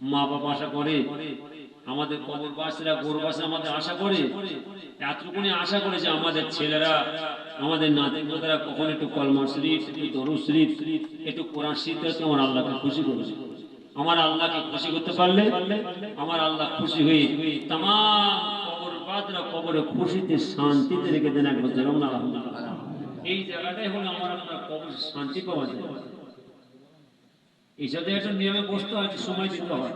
মা বাবা আশা করে, আমাদের কবরবাসীরা গোরবাসী আমাদের আশা করে, এতটুকুনি আশা করে যে আমাদের ছেলেরা আমাদের নাতিরা কখন একটু কলমা শরীফ, একটু দরুদ শরীফ, একটু কোরআন শিখতে হচ্ছে, আমার আল্লাহকে খুশি করেছে। আমার আল্লাহকে খুশি করতে পারলে আমার আল্লাহ খুশি হয়ে তাম কবরবাসীরা কবরে খুশিতে শান্তিতে রেখে দেন একবার যেমন আলহামদুলিল্লাহ। এই জায়গাটাই হলো আমার আপনার কবর শান্তি পাওয়া যায়। এই সাথে একটা নিয়মে বসতে হয়, সময় দিতে হয়।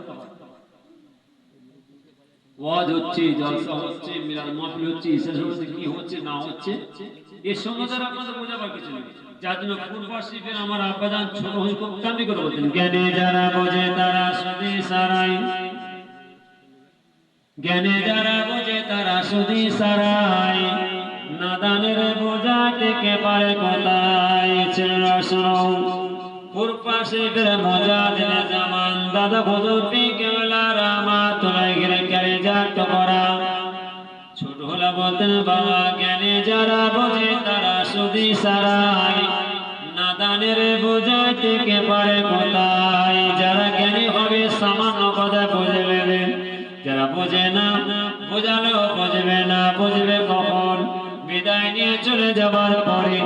ওয়াজ হচ্ছে, জলসা হচ্ছে, মিলাদ মাহফিল হচ্ছে, ইসলাম হচ্ছে, কি হচ্ছে না হচ্ছে এর সঙ্গে দ্বারা আপনাদের বোঝাবার কিছু নেই। যার জন্য পূর্বাশিফের আমার আব্বাজান ছোট হয়ে খুব কান্দি করে বলতেন, জ্ঞানে যারা বোঝে তারা সুদি সারাই, জ্ঞানে যারা বোঝে তারা সুদি সারাই, নাদানের বোঝা থেকে পারে কোথায়। ছেলেরা শোনো, পূর্বাশিফের মজা দিনে জামান দাদা ভজুরটি কেবলা রামা তোলাই গেলে ক্যারে যাত করা। ছোট হলা বলতেন বাবা, জ্ঞানে যারা বোঝে তারা সুদি সারাই, নাদানের বোঝা থেকে পারে কোথায়। যারা জ্ঞানী হবে সামান্য কথা বুঝে নেবে, যারা বোঝে না বোঝালেও বুঝবে না। বুঝবে কখন? বিদায় নিয়ে চলে যাবার পরে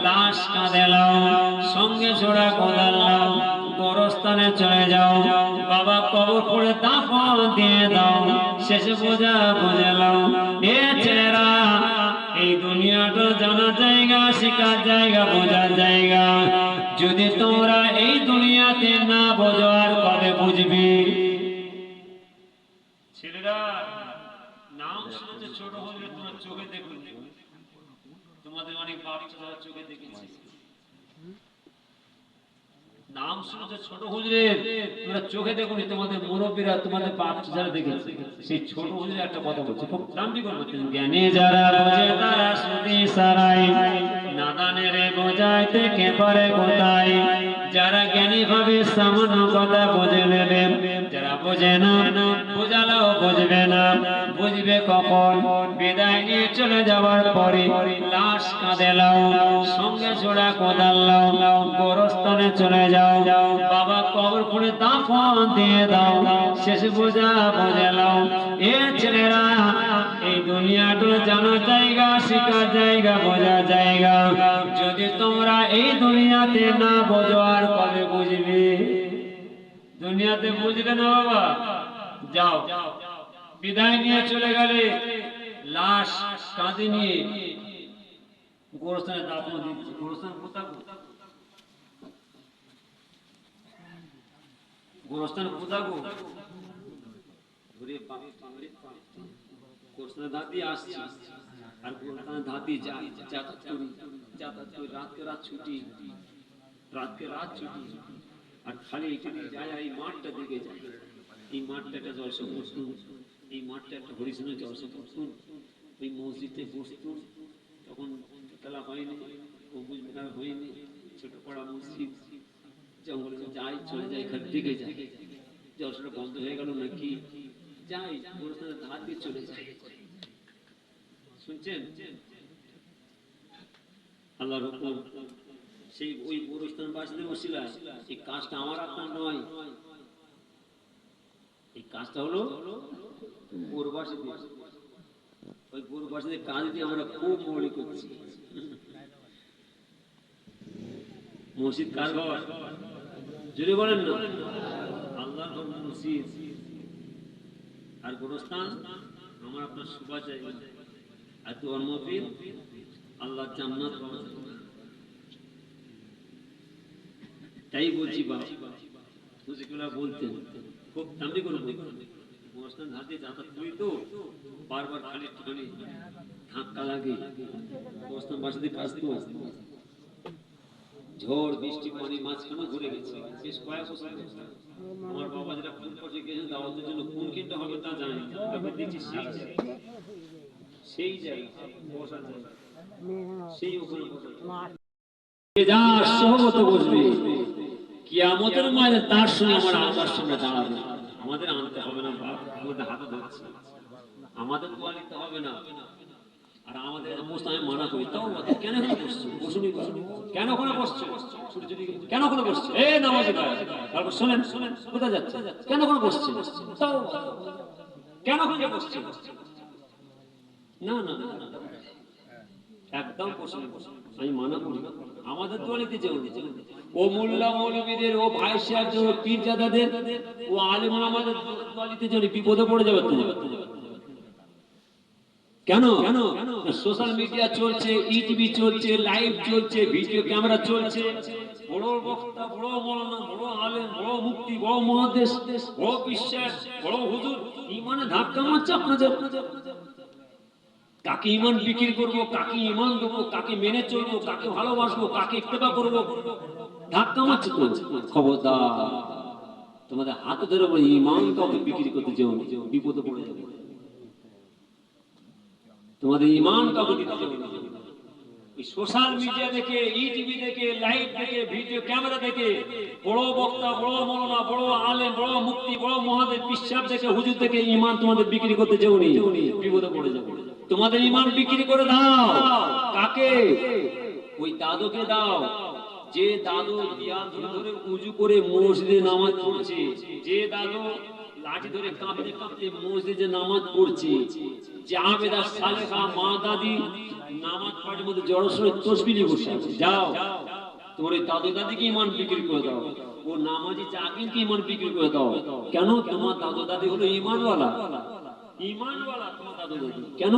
লাশ কাঁধে লাও, সঙ্গে ছোড়া কোদাল লাও, গোরস্থানে চলে যাও, বাবা কবর করে দাফন দিয়ে দাও, শেষে বোঝা বুঝে লাও। এ ছেলেরা, এই দুনিয়াটা জানার জায়গা, শেখার জায়গা, বোঝার জায়গা। যদি তোমরা এই দুনিয়াতে না বোঝো আর কবে বুঝবে? ছেলেরা, নাম শুনেছে ছোট হলে তোমরা চোখে দেখুন, তোমাদের অনেক বাচ্চারা চোখে দেখেছি। নাম শুনেছে ছোট হুজুরের, তোমরা চোখে দেখুনি, তোমাদের মুরব্বীরা তোমাদের বাচ্চারা দেখেছে। সেই ছোট হুজুরের একটা কথা বলছে, খুব দামি করে বলছেন, জ্ঞানী যারা বোঝে তারা সুদি সারাই, নাদানের বোঝাই থেকে পারে কোথায়। যারা জ্ঞানী ভাবে সামান্য কথা বুঝে নেবে, যারা বোঝে না বোঝালেও বুঝবে না। বুঝবে কখন? বিদায় নিয়ে চলে যাওয়ার পরে লাশ কাঁধে লাও, সঙ্গে ছোড়া কোদাল লাও, গোরস্থানে চলে যাও, বাবা কবর করে দাফন দিয়ে দাও, শেষ বোঝা বুঝে লাও। এ ছেলেরা, এই দুনিয়াটা জানার জায়গা, শেখার জায়গা, বোঝার জায়গা। যদি তোমরা এই দুনিয়াতে না বোঝো আর কবে বুঝবে? দুনিয়াতে বুঝলে না বাবা, যাও বিদায় নিয়ে চলে গেলে লাশ কাঁধে নিয়ে গোরস্থানে দাফন দিচ্ছে। গোরস্থান কোথা? গোরস্থান কোথা গো? গোরস্থানে ধাতি আসছে আর গোরস্থানে ধাতি যায়, যাতায়াত করি, রাতকে রাত ছুটি, রাতকে রাত ছুটি, আর খালি এখানে যায় আর এই মাঠটা দিকে যায়। এই মাঠটা একটা জলসা বসতুন, এই মাঠটা একটা হরিশনের জলসা বসতুন। ওই মসজিদে বসতুন, তখন খেলা হয়নি, গম্বুজ মেলা হয়নি, ছোট পড়া মসজিদ। জঙ্গলে যাই, চলে যায়, এখান দিকে যায়, জলসাটা বন্ধ হয়ে গেল নাকি যাই, গোরস্থানের ধার দিয়ে চলে যায়। শুনছেন? আল্লাহর হুকুম, সেই ওই গোরস্থান বাসীদের ওসিলা এই কাজটা আমার আপনার নয়, এই কাজটা হলো গোরবাসীদের। ওই গোরবাসীদের কাজ দিয়ে আমরা খুব মৌলি করছি। মসজিদ কার ঘর? যদি বলেন না, আল্লাহর ঘর মসজিদ। আর গোরস্থান আমার আপনার সুবা জায়গা, আর ধর্মপীর আল্লাহ জান্নাত। তাই বলছি বাবা, মুজিকুল্লাহ বলতেন, খুব দামি করে বলতেন, গোরস্থান ধাতে যাতায়াত করি তো বারবার খালি একটুখানি ধাক্কা লাগে। গোরস্থান বাসাদের কাজ তো ঝড় বৃষ্টি পানি মাঝখানে ঘুরে গেছে বেশ কয়েক বছর। আমার বাবা যেটা ফোন করছে গেছেন দাওয়াতের জন্য, কোন কেন্দ্র হবে তা জানি না, তবে দেখছি সেই জায়গা বসার জায়গা, সেই ওখানে যার সহমত বসবে কিয়ামতের মাঝে তার সঙ্গে আমার আল্লাহর সামনে দাঁড়াবে। আমাদের আনতে হবে না, আমাদের হাতে ধরছে, আমাদের দোয়া নিতে হবে না। আর আমাদের অবস্থা আমি মানা করি, তাও কেন বসছো? বসুনি, কেন ওখানে বসছো? কেন ওখানে বসছো? নামাজি ভাই, তারপর শোনেন শোনেন কোথায় যাচ্ছে, কেন করে বসছে, কেন করে বসছে, না না না না, একদম বসে আমি মানা করি আমাদের দলিতে যেও ও মোল্লা মৌলবীদের ও ভাই সাহেব ও পীরজাদাদের ও আলেম আমাদের দলিতে যেও বিপদে পড়ে যাবে তুমি। কেন কেন সোশ্যাল মিডিয়া চলছে, ইটিভি চলছে, লাইভ চলছে, ভিডিও ক্যামেরা চলছে, বড় বক্তা, বড় মৌলানা, বড় আলেম, বড় মুফতি, বড় মুহাদ্দিস, বড় বিশ্বাস, বড় হুজুর ইমানে ধাক্কা মারছে আপনাদের। কাকে ইমান বিক্রি করব, কাকে ইমান দেবো, কাকে মেনে চলবো, কাকে ভালোবাসবো, কাকে ইত্তেবা করবো, ধাক্কা মারছে তো। খবরদার তোমাদের হাতে ধরে ইমান কাউকে বিক্রি করতে যেও, বিপদে পড়ে যাবে। তোমাদের ইমান কাউকে দিতে যাবে না। সোশ্যাল মিডিয়া দেখে, ইটিভি দেখে, লাইভ দেখে, ভিডিও ক্যামেরা দেখে, বড় বক্তা, বড় মৌলানা, বড় আলেম, বড় মুফতি, বড় মুহাদ্দিস, বিশ্বাস দেখে, হুজুর দেখে ইমান তোমাদের বিক্রি করতে যেও নি, বিপদে পড়ে যাবে। তোমাদের ইমান বিক্রি করে দাও কাকে? ওই দাদুকে দাও যে দাদু বিয়ান ধরে উজু করে মসজিদে নামাজ পড়ছে, যে দাদু লাঠি ধরে কাঁপতে কাঁপতে মসজিদে নামাজ পড়ছে, যে আবেদা সালেহা মা দাদি নামাজ পড়ার মধ্যে জড়সড় তসবিহ নিয়ে বসে আছে, যাও তোমার ওই দাদু দাদিকে ইমান বিক্রি করে দাও, ও নামাজি চাকরিকে ইমান বিক্রি করে দাও। কেন? তোমার দাদু দাদি হলো ইমানওয়ালা, ইমানওয়ালা তোমার দাদু দাদি। কেন?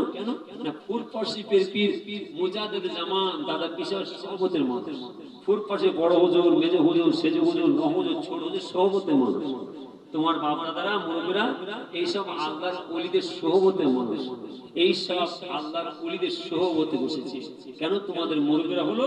না ফুরফাশিপের পীর মুজাদ্দিদ জামান দাদা কিশোর সহবতের মানুষ, ফুরফাশে বড় হুজুর, মেজ হুজুর, সেজ হুজুর, নহজুর, ছোট হুজুর সহবতের মানুষ। তোমার বাবা দাদারা মুরব্বীরা এইসব আল্লাহর ওলিদের সহবতের মানুষ, এইসব আল্লাহর ওলিদের সহবতে বসেছে। কেন? তোমাদের মুরব্বীরা হলো